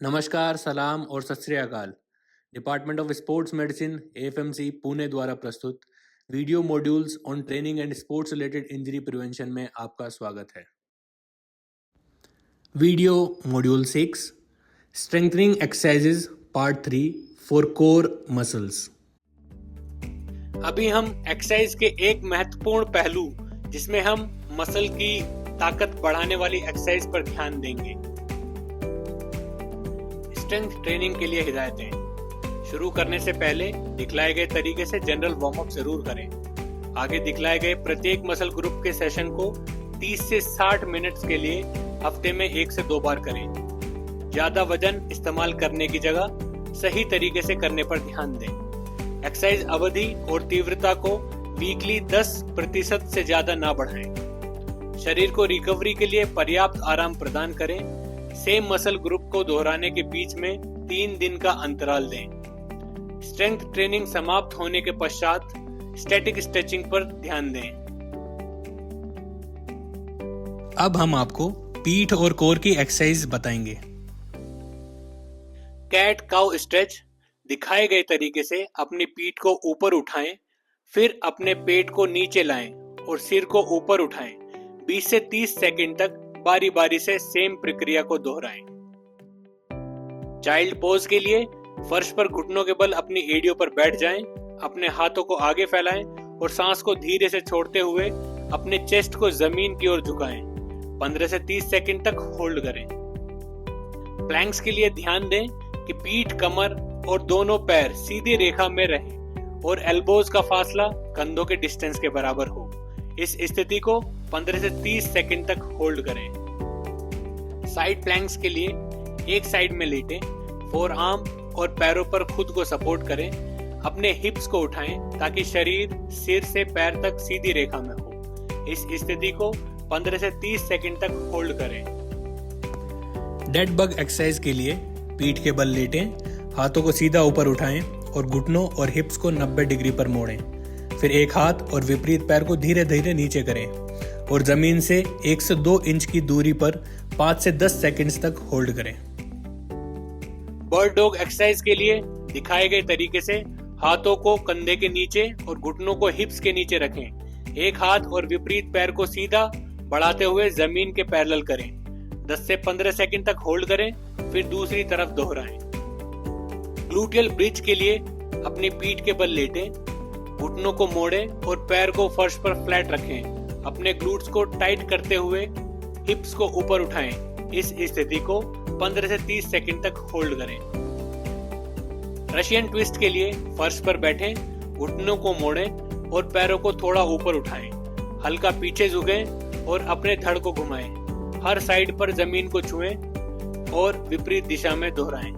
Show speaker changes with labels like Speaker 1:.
Speaker 1: नमस्कार, सलाम और सत श्री अकाल। Department of sports medicine AFMC Pune द्वारा प्रस्तुत video modules on training and sports related injury prevention में आपका स्वागत है। Video module 6 strengthening exercises part 3 for core muscles. अभी हम एक्सरसाइज के एक महत्वपूर्ण पहलू जिसमें हम मसल की ताकत बढ़ाने वाली एक्सरसाइज पर ध्यान देंगे। स्ट्रेंथ ट्रेनिंग के लिए हिदायतें। शुरू करने से पहले दिखलाए गए तरीके से जनरल वार्म अप जरूर करें। आगे दिखलाए गए प्रत्येक मसल ग्रुप के सेशन को 30 से 60 मिनट्स के लिए हफ्ते में 1 से 2 बार करें। ज्यादा वजन इस्तेमाल करने की जगह सही तरीके से करने पर ध्यान दें। एक्सरसाइज अवधि और तीव्रता को वीकली 10% से ज्यादा ना बढ़ाएं। शरीर को रिकवरी के लिए पर्याप्त आराम प्रदान करें। सेम मसल ग्रुप को दोहराने के बीच में 3 दिन का अंतराल दें। स्ट्रेंथ ट्रेनिंग समाप्त होने के पश्चात स्टैटिक स्ट्रेचिंग पर ध्यान दें। अब हम आपको पीठ और कोर की एक्सरसाइज बताएंगे। Cat cow stretch. दिखाए गए तरीके से अपनी पीठ को ऊपर उठाएं, फिर अपने पेट को नीचे लाएं और सिर को ऊपर उठाएं। 20 से 30 सेकंड तक बारी बारी से सेम प्रक्रिया को दोहराएं। चाइल्ड पोज के लिए फर्श पर घुटनों के बल अपनी एड़ियों पर बैठ जाएं, अपने हाथों को आगे फैलाएं और सांस को धीरे से छोड़ते हुए अपने चेस्ट को जमीन की ओर झुकाएं। 15 से 30 सेकंड तक होल्ड करें। प्लैंक्स के लिए ध्यान दें कि पीठ, कमर और दोनों पैर सीधी रेखा में रहें और एल्बोज का फासला कंधों के डिस्टेंस के बराबर हो। इस स्थिति को 15 से 30 सेकंड तक होल्ड करें। साइड प्लैंक्स के लिए एक साइड में लेटें, फोर आर्म और पैरों पर खुद को सपोर्ट करें। अपने हिप्स को उठाएं ताकि शरीर सिर से पैर तक सीधी रेखा में हो। इस स्थिति को 15 से 30 सेकंड तक होल्ड करें। डेड बग एक्सरसाइज के लिए पीठ के बल लेटें, हाथों को सीधा ऊपर उठाएं और घुटनों और हिप्स को 90 डिग्री पर मोड़ें। फिर एक हाथ और विपरीत पैर को धीरे धीरे नीचे करें और जमीन से 1 से 2 इंच की दूरी पर 5 से 10 सेकंड्स तक होल्ड करें। बर्ड डॉग एक्सरसाइज के लिए दिखाए गए तरीके से हाथों को कंधे के नीचे और घुटनों को हिप्स के नीचे रखें। एक हाथ और विपरीत पैर को सीधा बढ़ाते हुए जमीन के पैरेलल करें। 10 से 15 सेकंड तक होल्ड करें, फिर दूसरी तरफ दोहराएं। ग्लूटियल ब्रिज के लिए अपनी पीठ के बल लेटें, घुटनों को मोड़ें और पैर को फर्श पर फ्लैट रखें। अपने ग्लूट्स को टाइट करते हुए हिप्स को ऊपर उठाएं। इस स्थिति को 15 से 30 सेकंड तक होल्ड करें। रशियन ट्विस्ट के लिए फर्श पर बैठें, घुटनों को मोड़ें और पैरों को थोड़ा ऊपर उठाएं। हल्का पीछे झुकें और अपने धड़ को घुमाएं। हर साइड पर जमीन को छुएं और विपरीत दिशा में दोहराएं।